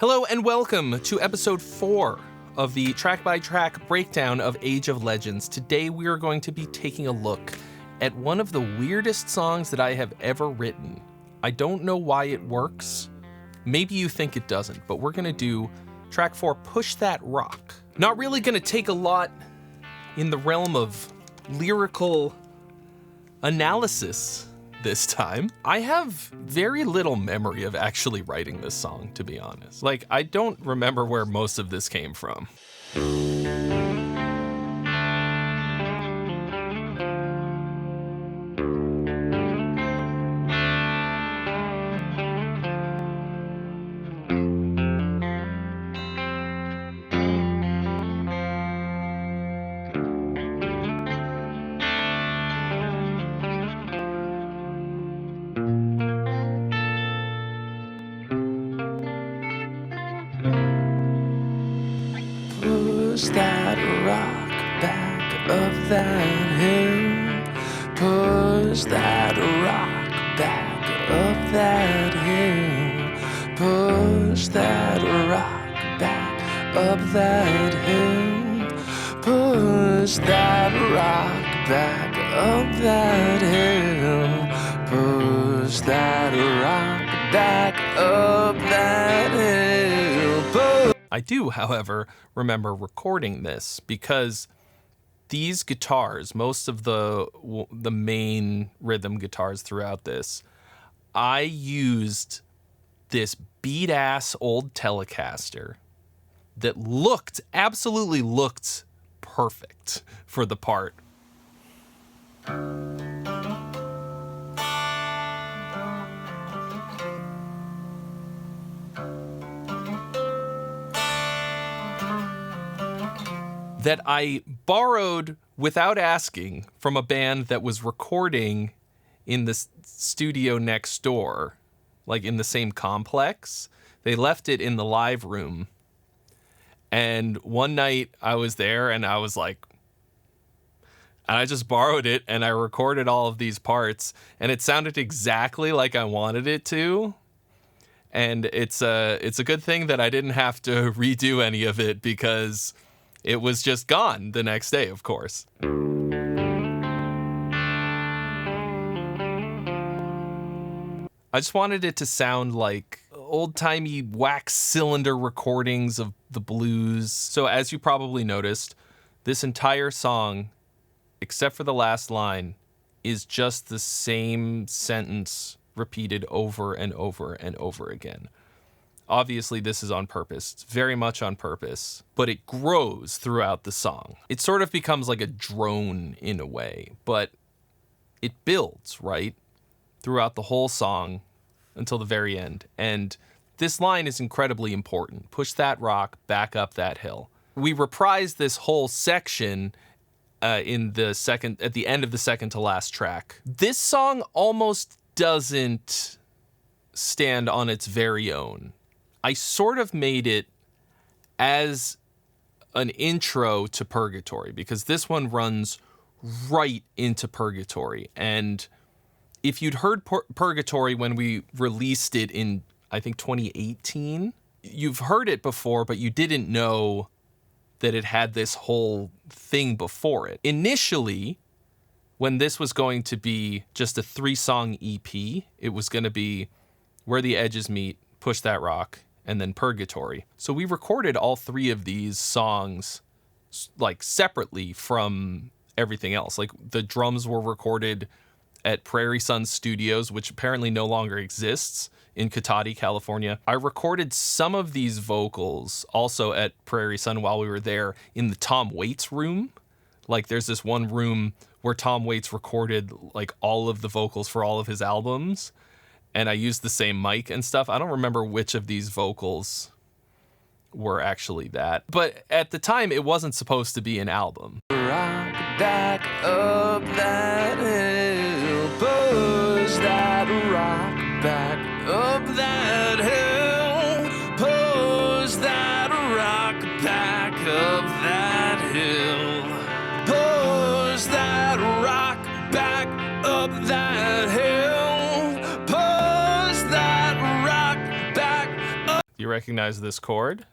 Hello and welcome to episode 4 of the track-by-track breakdown of Age of Legends. Today we are going to be taking a look at one of the weirdest songs that I have ever written. I don't know why it works. Maybe you think it doesn't, but we're going to do track 4, Push That Rock. Not really going to take a lot in the realm of lyrical analysis this time. I have very little memory of actually writing this song, to be honest. Like, I don't remember where most of this came from. Push that rock back up that hill. Push that rock back up that hill. Push that rock back up that hill. Push that rock back up that hill. Push that rock back up that hill. I do, however, remember recording this because these guitars, most of the main rhythm guitars throughout this, I used this beat-ass old Telecaster that absolutely looked perfect for the part. That I borrowed without asking from a band that was recording in the studio next door, like in the same complex. They left it in the live room. And one night I was there and I was like, and I just borrowed it and I recorded all of these parts and it sounded exactly like I wanted it to. And it's a good thing that I didn't have to redo any of it because it was just gone the next day, of course. I just wanted it to sound like old-timey wax cylinder recordings of the blues. So as you probably noticed, this entire song, except for the last line, is just the same sentence repeated over and over and over again. Obviously, this is on purpose. It's very much on purpose, but it grows throughout the song. It sort of becomes like a drone in a way, but it builds, right? Throughout the whole song until the very end. And this line is incredibly important. Push that rock back up that hill. We reprise this whole section at the end of the second to last track. This song almost doesn't stand on its very own. I sort of made it as an intro to Purgatory because this one runs right into Purgatory. And if you'd heard Purgatory when we released it in, I think, 2018, you've heard it before, but you didn't know that it had this whole thing before it. Initially, when this was going to be just a 3-song EP, it was going to be Where the Edges Meet, Push That Rock, and then Purgatory. So we recorded all 3 of these songs like separately from everything else. Like the drums were recorded at Prairie Sun Studios, which apparently no longer exists, in Cotati, California. I recorded some of these vocals also at Prairie Sun while we were there in the Tom Waits room. Like there's this one room where Tom Waits recorded like all of the vocals for all of his albums. And I used the same mic and stuff. I don't remember which of these vocals were actually that. But at the time, it wasn't supposed to be an album. Rock back up that hill. Push that rock back up that hill. Push that rock back up that hill. Push that rock back up that hill. Push that rock back up. you recognize this chord?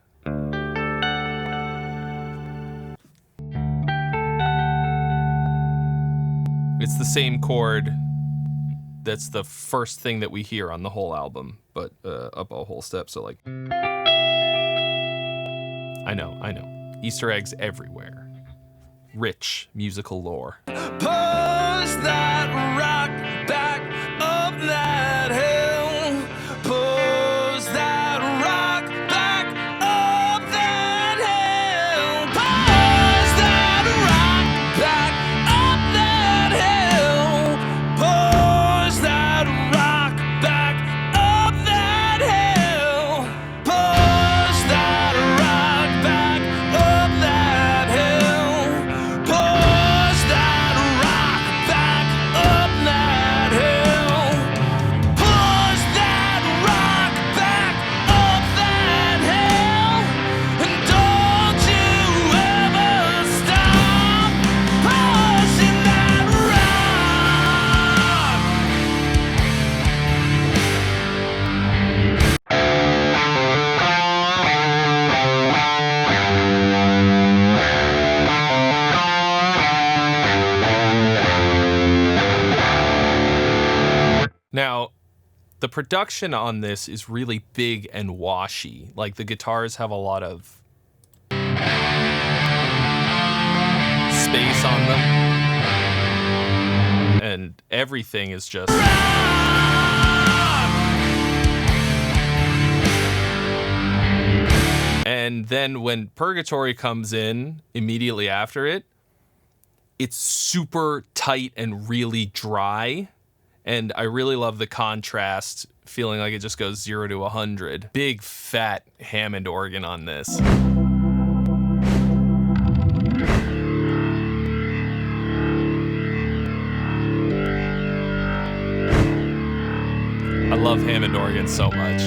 It's the same chord that's the first thing that we hear on the whole album, but up a whole step, so like... I know. Easter eggs everywhere. Rich musical lore. Push that rock back up that hill. Push that rock back up that hill. Push that rock back up that hill. Push that rock back up that hill. Push that rock back up that hill. Push that rock back up that hill. Push that rock back up that hill. And don't you ever stop pushing that Now, the production on this is really big and washy. Like, the guitars have a lot of space on them. And everything is just... And then when Purgatory comes in immediately after it, it's super tight and really dry. And I really love the contrast, feeling like it just goes 0 to 100. Big fat Hammond organ on this. I love Hammond organs so much.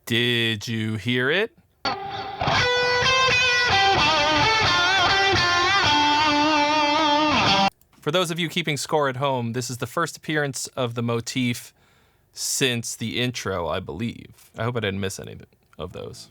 Did you hear it? For those of you keeping score at home, this is the first appearance of the motif since the intro, I believe. I hope I didn't miss any of those.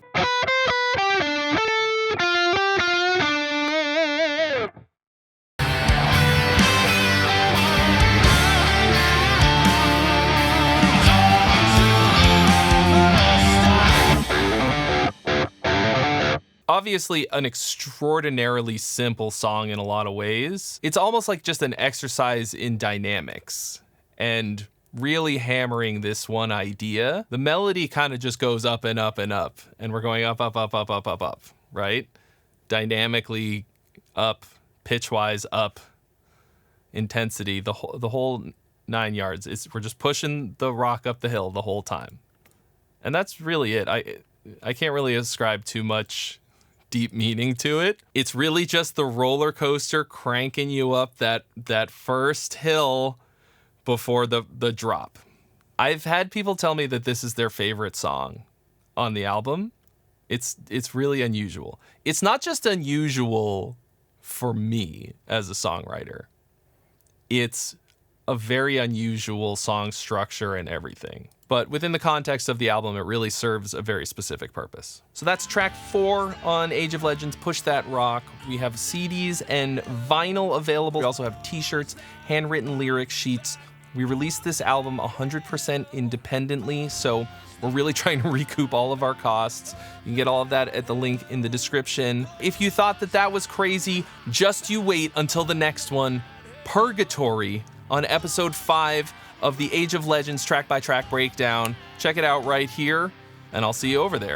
Obviously an extraordinarily simple song in a lot of ways. It's almost like just an exercise in dynamics and really hammering this one idea. The melody kind of just goes up and up and up, and we're going up, up, up, up, up, up, up, right? Dynamically up, pitch-wise up, intensity, the whole 9 yards. We're just pushing the rock up the hill the whole time. And that's really it. I can't really ascribe too much deep meaning to it. It's really just the roller coaster cranking you up that first hill before the drop. I've had people tell me that this is their favorite song on the album. It's really unusual. It's not just unusual for me as a songwriter. It's a very unusual song structure and everything. But within the context of the album, it really serves a very specific purpose. So that's track 4 on Age of Legends, Push That Rock. We have CDs and vinyl available. We also have t-shirts, handwritten lyric sheets. We released this album 100% independently, so we're really trying to recoup all of our costs. You can get all of that at the link in the description. If you thought that was crazy, just you wait until the next one, Purgatory on episode 5 of the Age of Legends track by track breakdown. Check it out right here, and I'll see you over there.